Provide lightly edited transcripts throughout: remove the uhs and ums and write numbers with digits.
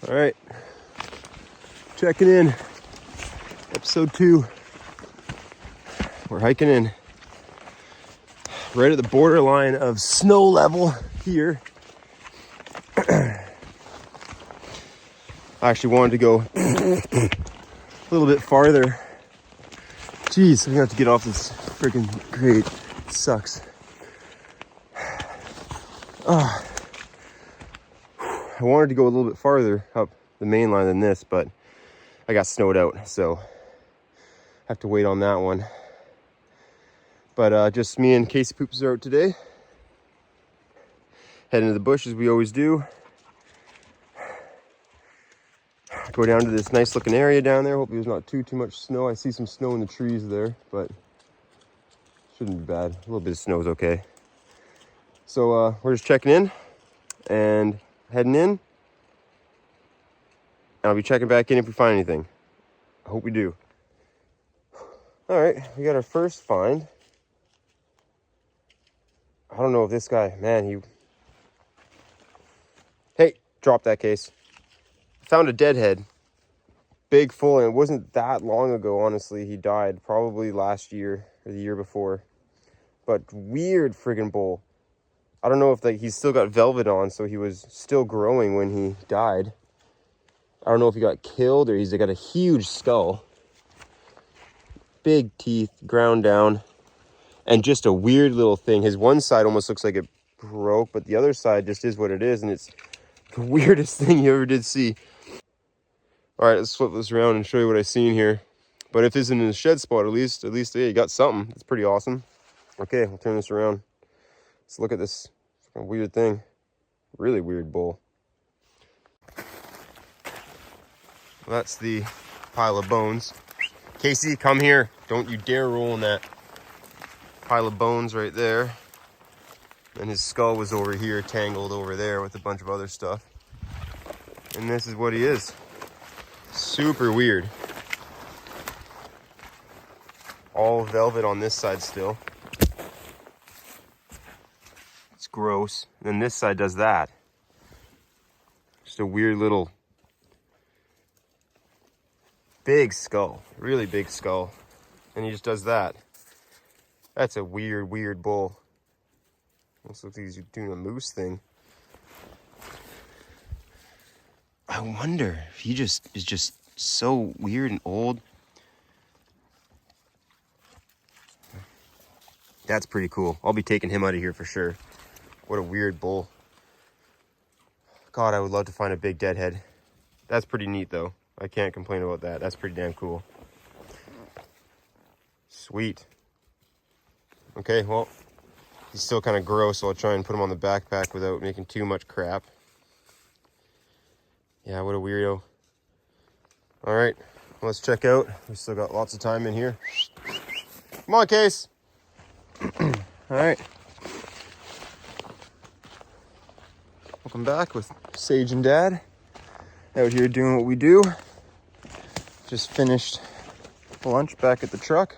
All right, checking in. Episode 2. We're hiking in right at the borderline of snow level here. I actually wanted to go a little bit farther. Jeez, I'm gonna have to get off this freaking crate. It sucks. I wanted to go a little bit farther up the main line than this, but I got snowed out, so I have to wait on that one. But just me and Casey Poops are out today. Heading to the bush as we always do. Go down to this nice looking area down there. Hopefully there's not too much snow. I see some snow in the trees there, but shouldn't be bad. A little bit of snow is okay. So we're just checking in and heading in. I'll be checking back in if we find anything. I hope we do. All right, we got our first find. I don't know if this guy, man, Hey, drop that case. Found a deadhead. Big full, and it wasn't that long ago, honestly. He died probably last year or the year before. But weird friggin' bull. I don't know if he's still got velvet on, so he was still growing when he died. I don't know if he got killed or he's got a huge skull. Big teeth, ground down. And just a weird little thing. His one side almost looks like it broke, but the other side just is what it is. And it's the weirdest thing you ever did see. All right, let's flip this around and show you what I seen here. But if it's in the shed spot, at least, yeah, you got something. That's pretty awesome. Okay, we'll turn this around. Let's look at this weird thing. Really weird bull. Well, that's the pile of bones. Casey, come here. Don't you dare roll in that pile of bones right there. And his skull was over here, tangled over there with a bunch of other stuff. And this is what he is. Super weird. All velvet on this side still. It's gross. And then this side does that. Just a weird little big skull. Really big skull. And he just does that. That's a weird bull. Almost looks like he's doing a moose thing. I wonder if he just is just so weird and old. That's pretty cool. I'll be taking him out of here for sure. What a weird bull. God, I would love to find a big deadhead. That's pretty neat though. I can't complain about that. That's pretty damn cool. Sweet. Okay, well, he's still kind of gross, so I'll try and put him on the backpack without making too much crap. Yeah, what a weirdo. All right, let's check out. We still got lots of time in here. Come on, Case. All right. Welcome back with Sage and Dad. Out here doing what we do. Just finished lunch back at the truck.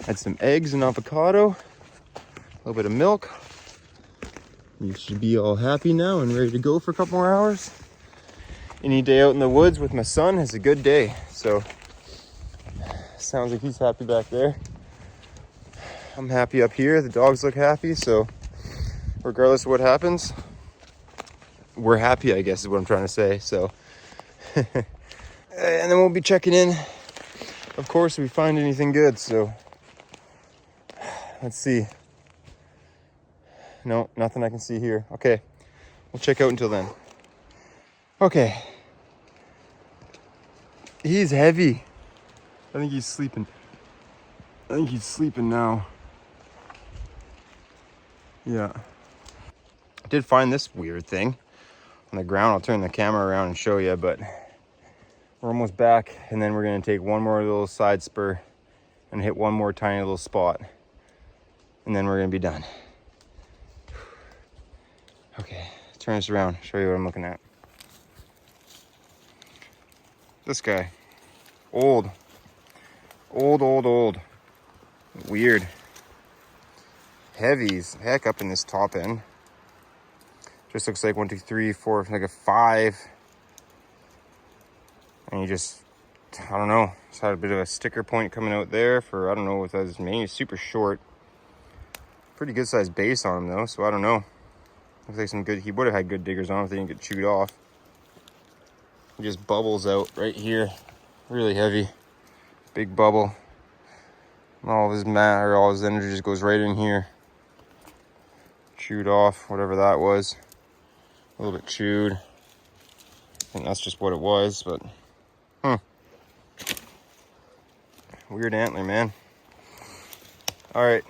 Had some eggs and avocado. A little bit of milk. You should be all happy now and ready to go for a couple more hours. Any day out in the woods with my son is a good day. So, sounds like he's happy back there. I'm happy up here. The dogs look happy. So, regardless of what happens, we're happy, I guess is what I'm trying to say. So, and then we'll be checking in, of course, if we find anything good. So, let's see. No, nothing I can see here. Okay, we'll check out until then. Okay. He's heavy. I think he's sleeping. I think he's sleeping now. Yeah. I did find this weird thing on the ground. I'll turn the camera around and show you, but we're almost back, and then we're gonna take one more little side spur and hit one more tiny little spot, and then we're gonna be done. Okay, turn this around, show you what I'm looking at. This guy, old. Weird. Heavy as heck up in this top end. Just looks like 1, 2, 3, 4, like a 5 And he just, I don't know, just had a bit of a sticker point coming out there for, I don't know what that is. He's super short. Pretty good sized base on him though, so I don't know. Looks like some good, he would have had good diggers on him if they didn't get chewed off. He just bubbles out right here. Really heavy. Big bubble. All of his matter, all his energy just goes right in here. Chewed off, whatever that was. A little bit chewed. I think that's just what it was, but weird antler, man. All right.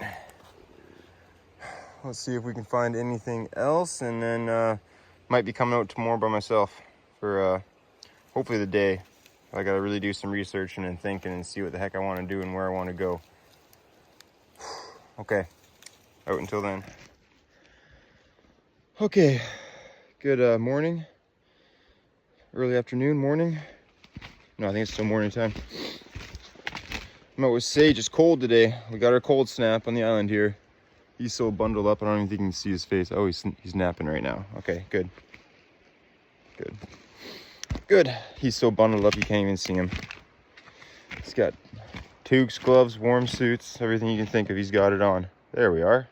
Let's see if we can find anything else, and then might be coming out tomorrow by myself for hopefully the day. I gotta really do some researching and thinking and see what the heck I want to do and where I want to go. Okay, out until then. Okay, good morning, early afternoon, morning. No, I think it's still morning time. I'm out with Sage. It's cold today. We got our cold snap on the island here. He's so bundled up, I don't even think you can see his face. Oh, he's napping right now. Okay, good. Good. Good. He's so bundled up you can't even see him. He's got toques, gloves, warm suits, everything you can think of. He's got it on. There we are.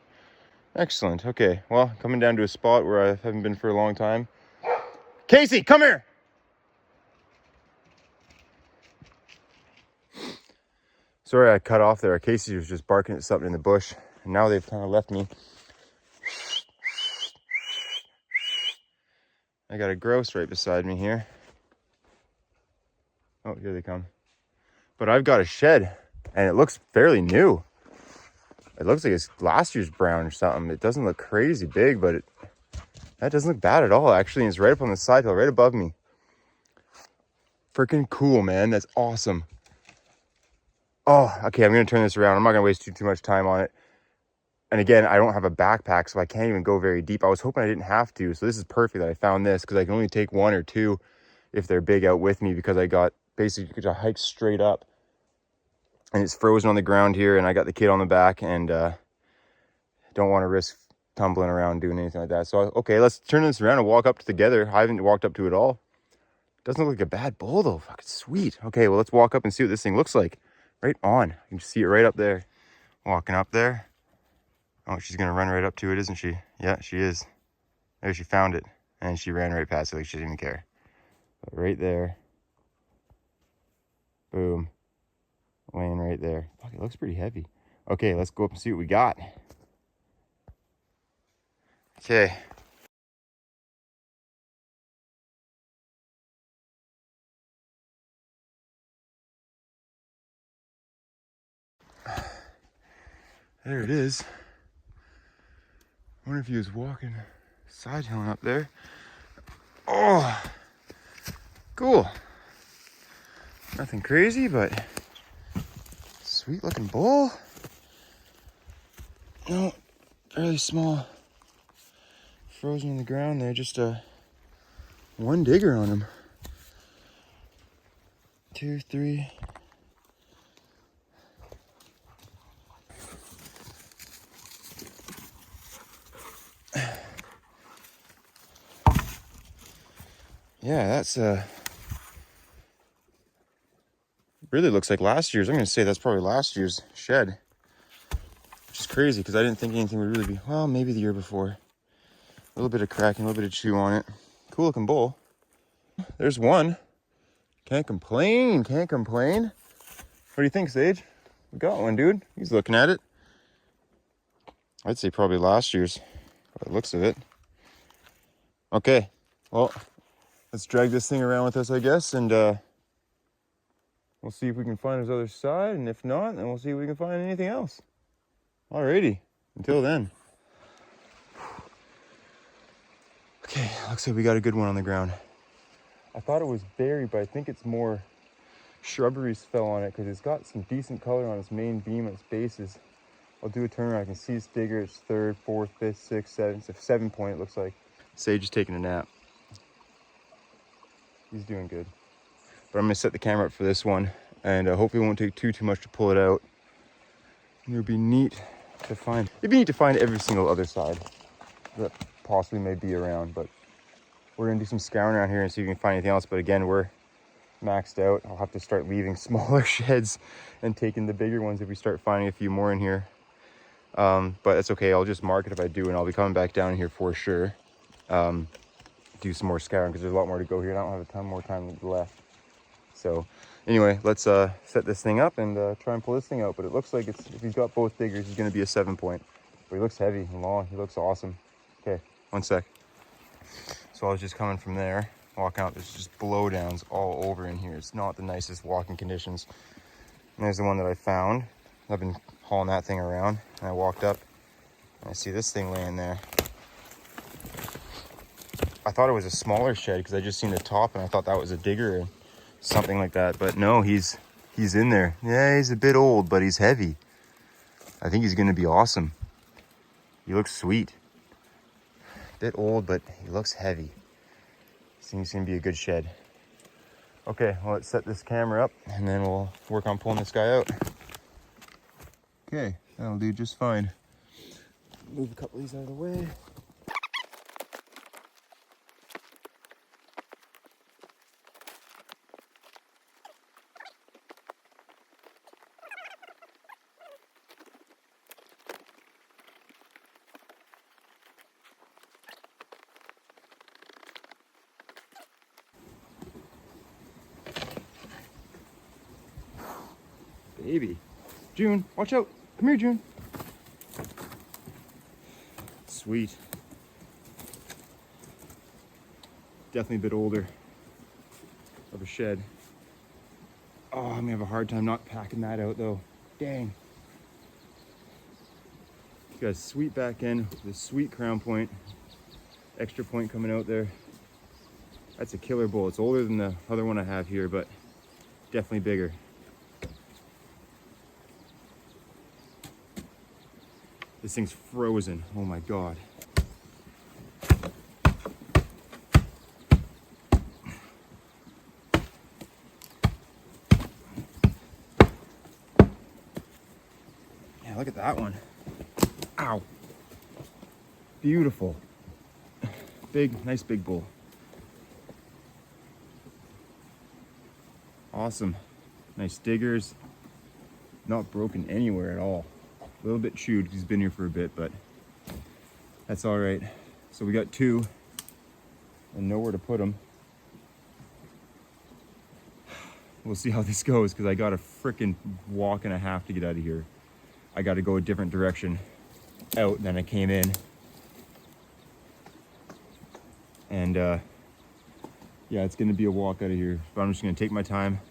Excellent. Okay, well, coming down to a spot where I haven't been for a long time. Casey, come here! Sorry I cut off there. Casey was just barking at something in the bush, and now they've kind of left me. I got a grouse right beside me here. Oh, here they come. But I've got a shed, and it looks fairly new. It looks like it's last year's brown or something. It doesn't look crazy big, but that doesn't look bad at all, actually. And it's right up on the side hill, right above me. Freaking cool, man. That's awesome. Oh, okay, I'm going to turn this around. I'm not going to waste too much time on it. And again, I don't have a backpack, so I can't even go very deep. I was hoping I didn't have to, so this is perfect that I found this, because I can only take one or two if they're big out with me, because I got basically a hike straight up. And it's frozen on the ground here, and I got the kid on the back, and don't want to risk tumbling around doing anything like that. So, okay, let's turn this around and walk up together. I haven't walked up to it at all. Doesn't look like a bad bull, though. Fucking sweet. Okay, well, let's walk up and see what this thing looks like. Right on. You can see it right up there. Walking up there. Oh, she's going to run right up to it, isn't she? Yeah, she is. There, she found it. And she ran right past it like she didn't even care. But right there. Boom. Laying right there. Fuck, it looks pretty heavy. Okay, let's go up and see what we got. Okay. There it is. I wonder if he was walking side hilling up there. Oh, cool. Nothing crazy, but sweet looking bull. No, fairly small. Frozen on the ground there, just one digger on him. 2, 3. Yeah, that's really looks like last year's. I'm gonna say that's probably last year's shed, which is crazy because I didn't think anything would really be, well, maybe the year before. A little bit of cracking, a little bit of chew on it. Cool looking bull. There's one. Can't complain, can't complain. What do you think, Sage? We got one, dude. He's looking at it. I'd say probably last year's, by the looks of it. Okay, well, let's drag this thing around with us, I guess, and we'll see if we can find his other side, and if not, then we'll see if we can find anything else. Alrighty, until then. Okay, looks like we got a good one on the ground. I thought it was buried, but I think it's more shrubberies fell on it because it's got some decent color on its main beam and its bases. I'll do a turnaround. I can see its digger. It's 3rd, 4th, 5th, 6th, 7th. It's a 7-point, it looks like. Sage is taking a nap. He's doing good. But I'm going to set the camera up for this one, and hopefully it won't take too much to pull it out. And it'll be neat to find. It'd be neat to find every single other side that possibly may be around, but we're going to do some scouring around here and see if we can find anything else. But again, we're maxed out. I'll have to start leaving smaller sheds and taking the bigger ones if we start finding a few more in here. But it's okay. I'll just mark it if I do, and I'll be coming back down here for sure. Do some more scouring because there's a lot more to go here. I don't have a ton more time left. So anyway, let's set this thing up and try and pull this thing out. But it looks like it's, if he's got both diggers, he's going to be a 7-point. But he looks heavy and long. He looks awesome. Okay, one sec. So I was just coming from there, walking out. There's just blowdowns all over in here. It's not the nicest walking conditions. And there's the one that I found. I've been hauling that thing around, and I walked up and I see this thing laying there. I thought it was a smaller shed because I just seen the top and I thought that was a digger or something like that. But no, he's in there. Yeah, he's a bit old, but he's heavy. I think he's going to be awesome. He looks sweet. Bit old, but he looks heavy. Seems going to be a good shed. Okay, well, let's set this camera up and then we'll work on pulling this guy out. Okay, that'll do just fine. Move a couple of these out of the way. Baby. June, watch out. Come here, June. Sweet. Definitely a bit older of a shed. Oh, I'm gonna have a hard time not packing that out though. Dang. Got a sweet back end with a sweet crown point. Extra point coming out there. That's a killer bull. It's older than the other one I have here, but definitely bigger. This thing's frozen. Oh my God. Yeah, look at that one. Ow. Beautiful. Big, nice big bull. Awesome. Nice diggers. Not broken anywhere at all. A little bit chewed because he's been here for a bit, but that's all right. So we got 2 and nowhere to put them. We'll see how this goes because I got a freaking walk and a half to get out of here. I got to go a different direction out than I came in. And yeah, it's going to be a walk out of here, but I'm just going to take my time.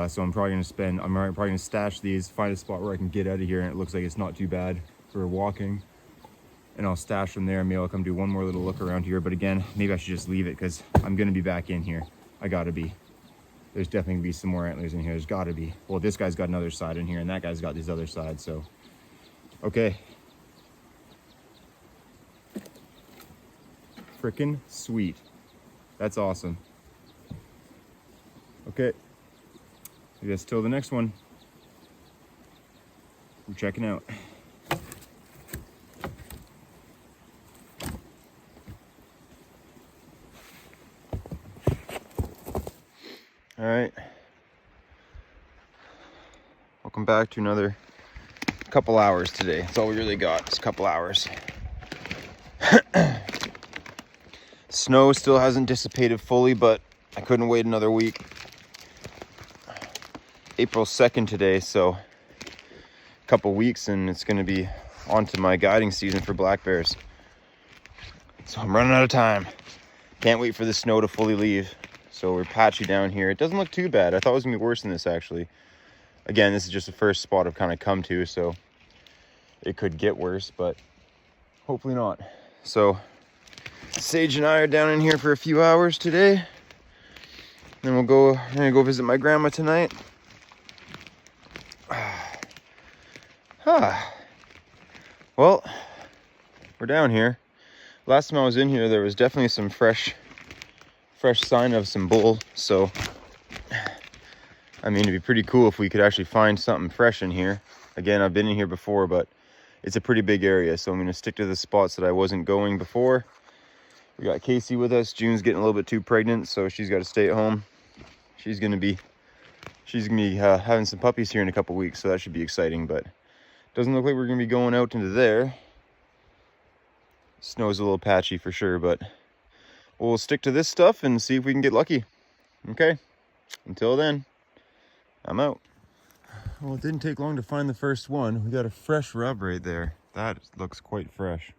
So I'm probably going to stash these, find a spot where I can get out of here, and it looks like it's not too bad for walking. And I'll stash them there, and maybe I'll come do one more little look around here. But again, maybe I should just leave it because I'm going to be back in here. I got to be. There's definitely going to be some more antlers in here. There's got to be. Well, this guy's got another side in here, and that guy's got this other side, so. Okay. Frickin' sweet. That's awesome. Okay. I guess till the next one. We're checking out. All right. Welcome back to another couple hours today. That's all we really got. It's a couple hours. Snow still hasn't dissipated fully, but I couldn't wait another week. April 2nd today, so a couple weeks and it's going to be on to my guiding season for black bears. So I'm running out of time. Can't wait for the snow to fully leave. So we're patchy down here. It doesn't look too bad. I thought it was going to be worse than this, actually. Again, this is just the first spot I've kind of come to, so it could get worse, but hopefully not. So Sage and I are down in here for a few hours today. Then we're gonna go visit my grandma tonight. Well, we're down here. Last time I was in here, there was definitely some fresh sign of some bull. So, I mean, it'd be pretty cool if we could actually find something fresh in here. Again, I've been in here before, but it's a pretty big area. So I'm gonna stick to the spots that I wasn't going before. We got Casey with us. June's getting a little bit too pregnant, so she's got to stay at home. she's gonna be having some puppies here in a couple weeks, so that should be exciting. But doesn't look like we're gonna be going out into there. Snow's a little patchy for sure, but we'll stick to this stuff and see if we can get lucky. Okay, until then, I'm out. Well, it didn't take long to find the first one. We got a fresh rub right there. That looks quite fresh.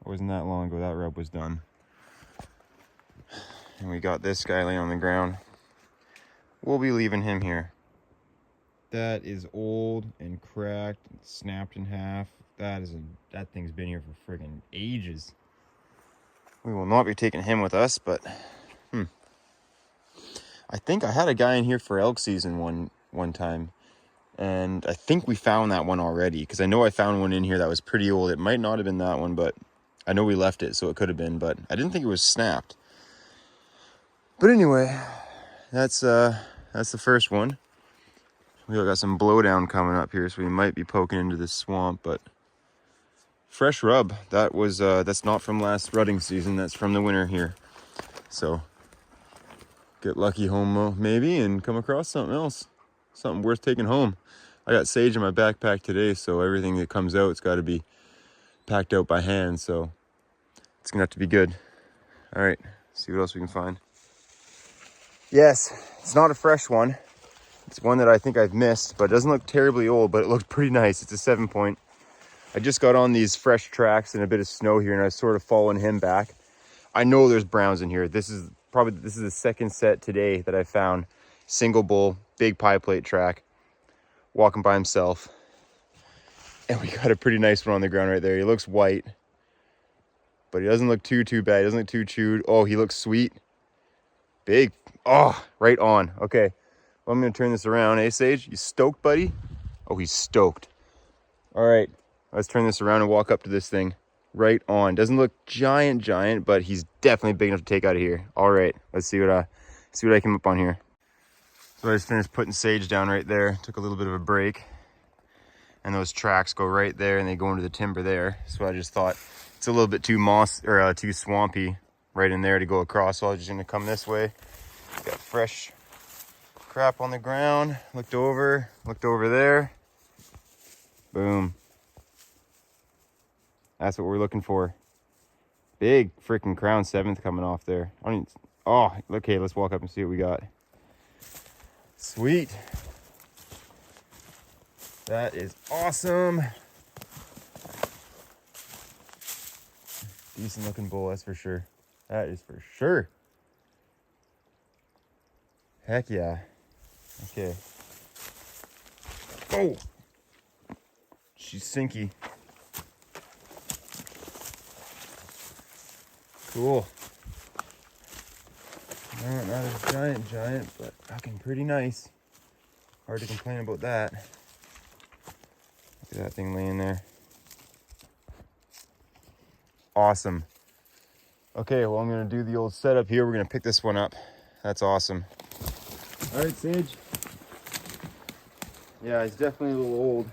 It wasn't that long ago that rub was done. And we got this guy laying on the ground. We'll be leaving him here. That is old and cracked and snapped in half. That thing's been here for friggin' ages. We will not be taking him with us, but I think I had a guy in here for elk season one time, and I think we found that one already, because I know I found one in here that was pretty old. It might not have been that one, but I know we left it, so it could have been, but I didn't think it was snapped. But anyway, that's the first one. We got some blowdown coming up here, so we might be poking into this swamp, but fresh rub. That was that's not from last rutting season, that's from the winter here. So get lucky home maybe and come across something else, something worth taking home. I got sage in my backpack today, so everything that comes out, it's got to be packed out by hand, so it's gonna have to be good. All right, see what else we can find. Yes, it's not a fresh one. It's one that I think I've missed, but it doesn't look terribly old, but it looks pretty nice. It's a 7-point. I just got on these fresh tracks and a bit of snow here, and I was sort of following him back. I know there's browns in here. This is the second set today that I found. Single bull, big pie plate track, walking by himself. And we got a pretty nice one on the ground right there. He looks white, but he doesn't look too bad. He doesn't look too chewed. Oh, he looks sweet. Big. Oh, right on. Okay. Well, I'm going to turn this around. Hey, Sage, you stoked, buddy? Oh, he's stoked. All right. Let's turn this around and walk up to this thing. Right on. Doesn't look giant, but he's definitely big enough to take out of here. All right. Let's see what I came up on here. So I just finished putting Sage down right there. Took a little bit of a break. And those tracks go right there, and they go into the timber there. So I just thought it's a little bit too too swampy right in there to go across. So I was just going to come this way. Got fresh crap on the ground. Looked over there. Boom. That's what we're looking for. Big freaking crown 7th coming off there. Oh, okay, let's walk up and see what we got. Sweet. That is awesome. Decent looking bull, that's for sure. That is for sure. Heck yeah. Okay. Oh! She's sinky. Cool. No, not a giant, but fucking pretty nice. Hard to complain about that. Look at that thing laying there. Awesome. Okay, well, I'm going to do the old setup here. We're going to pick this one up. That's awesome. All right, Sage. Yeah, he's definitely a little old.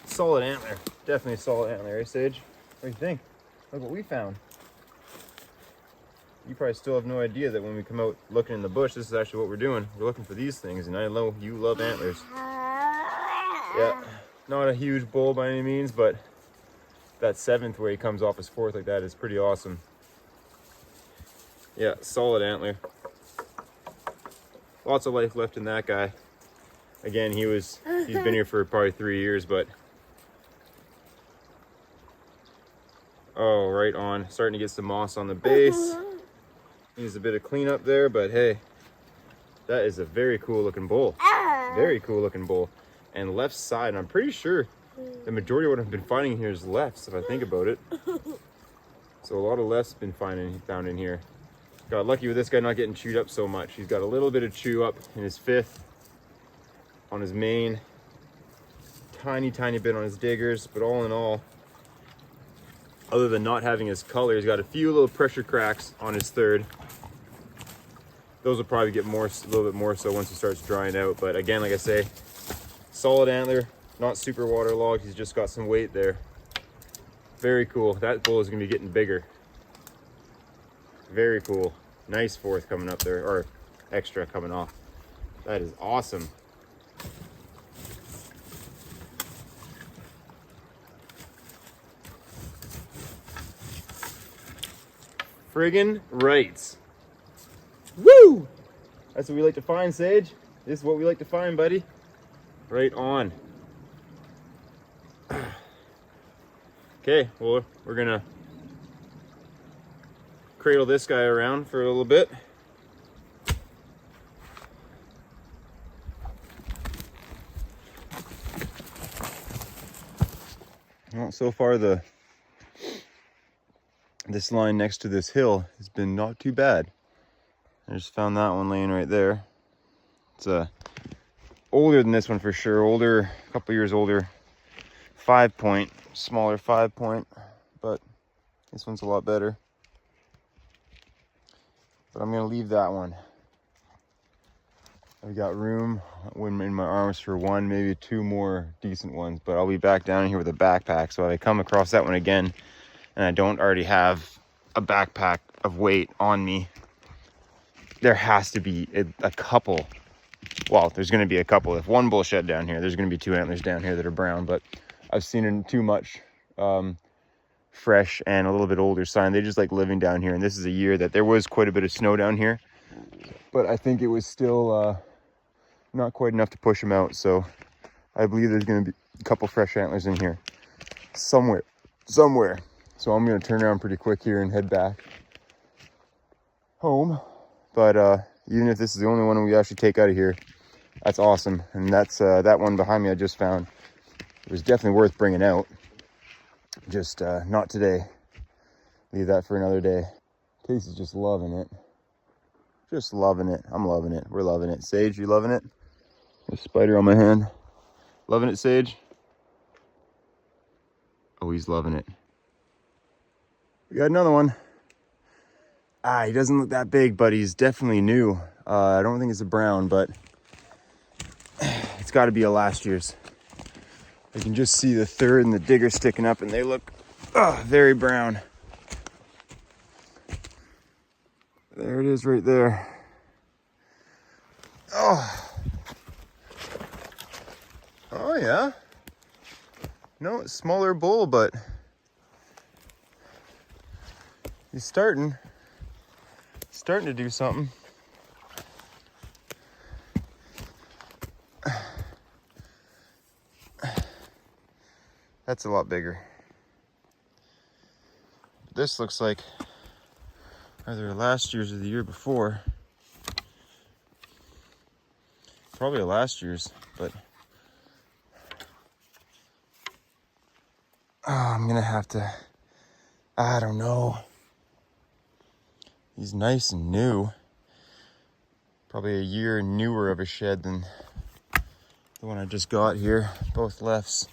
Solid antler. Definitely a solid antler, eh, Sage? What do you think? Look what we found. You probably still have no idea that when we come out looking in the bush, this is actually what we're doing. We're looking for these things, and I know you love antlers. Yeah, not a huge bull by any means, but that 7th where he comes off his 4th like that is pretty awesome. Yeah, solid antler. Lots of life left in that guy. Again, he's been here for probably 3 years, but oh, right on. Starting to get some moss on the base. Needs a bit of cleanup there, but hey, that is a very cool looking bull. Very cool looking bull. And left side, I'm pretty sure the majority of what I've been finding here is lefts, if I think about it. So a lot of lefts been found in here. Got lucky with this guy not getting chewed up so much. He's got a little bit of chew up in his 5th, on his mane, tiny bit on his diggers, but all in all, other than not having his color, he's got a few little pressure cracks on his 3rd. Those will probably get more, a little bit more so once it starts drying out. But again, like I say, solid antler, not super waterlogged. He's just got some weight there. Very cool. That bull is gonna be getting bigger. Very cool. Nice fourth coming up there, or extra coming off. That is awesome. Friggin' rights. Woo! That's what we like to find, Sage. This is what we like to find, buddy. Right on. Okay, well, we're gonna cradle this guy around for a little bit. Well, so far this line next to this hill has been not too bad. I just found that one laying right there. It's older than this one for sure. Older, a couple years older. 5 point, smaller 5 point, but this one's a lot better. But I'm gonna leave that one. I've got room in my arms for one, maybe two more decent ones, but I'll be back down here with a backpack. So if I come across that one again and I don't already have a backpack of weight on me, there has to be a couple. Well, there's going to be a couple. If one bull shed down here, there's going to be two antlers down here that are brown, but I've seen it too much fresh and a little bit older sign. They just like living down here. And this is a year that there was quite a bit of snow down here, but I think it was still not quite enough to push them out. So I believe there's going to be a couple fresh antlers in here somewhere. So I'm going to turn around pretty quick here and head back home. But even if this is the only one we actually take out of here, that's awesome. And that's that one behind me I just found. It was definitely worth bringing out. Just not today. Leave that for another day. Casey's just loving it. Just loving it. I'm loving it. We're loving it. Sage, you loving it? There's a spider on my hand. Loving it, Sage? Oh, he's loving it. We got another one. He doesn't look that big, but he's definitely new. I don't think it's a brown, but it's got to be a last year's. I can just see the third and the digger sticking up, and they look very brown. There it is right there. Oh yeah. No, it's smaller bull, but he's starting to do something. That's a lot bigger. This looks like either last year's or the year before. Probably a last year's, but I'm gonna have to, I don't know. He's nice and new. Probably a year newer of a shed than the one I just got here. Both lefts.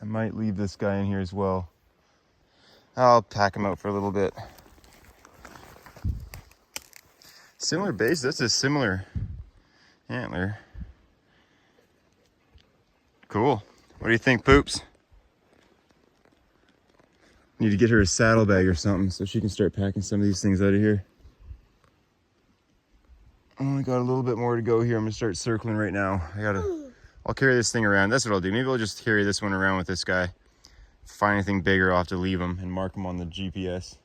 I might leave this guy in here as well. I'll pack him out for a little bit. Similar base, that's a similar antler. Cool. What do you think, Poops? Need to get her a saddlebag or something so she can start packing some of these things out of here. Only got a little bit more to go here. I'm gonna start circling right now. I'll carry this thing around. That's what I'll do. Maybe I'll just carry this one around with this guy. Find anything bigger, I'll have to leave him and mark him on the GPS.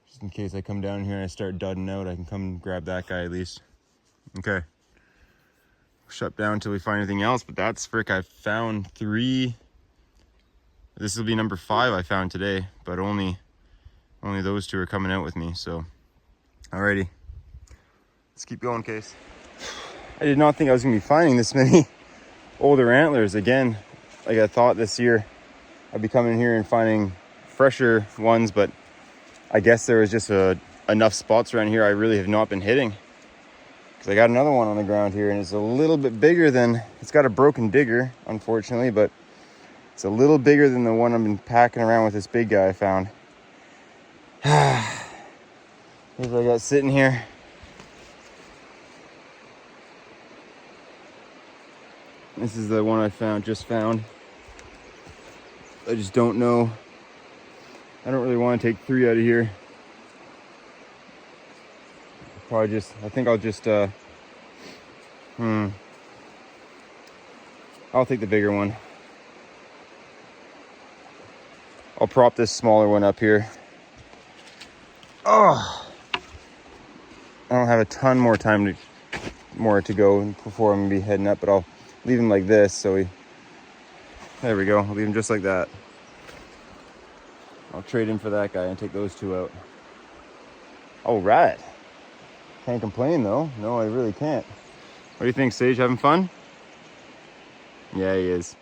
Just in case I come down here and I start dudding out, I can come grab that guy at least. Okay. Shut down until we find anything else, but that's frick. I found 3. This will be number 5 I found today, but only those 2 are coming out with me. So, alrighty, let's keep going, Case. I did not think I was gonna be finding this many older antlers again. Like I thought this year, I'd be coming here and finding fresher ones, but I guess there was just enough spots around here I really have not been hitting. I got another one on the ground here, and it's a little bit bigger than, it's got a broken digger, unfortunately, but it's a little bigger than the one I've been packing around with this big guy I found. Here's what I got sitting here. This is the one I just found. I just don't know. I don't really want to take 3 out of here. Probably I think I'll just, I'll take the bigger one. I'll prop this smaller one up here. Oh, I don't have a ton more time to go before I'm gonna be heading up, but I'll leave him like this. There we go. I'll leave him just like that. I'll trade him for that guy and take those 2 out. All right. Can't complain though. No, I really can't. What do you think, Sage? Having fun? Yeah, he is.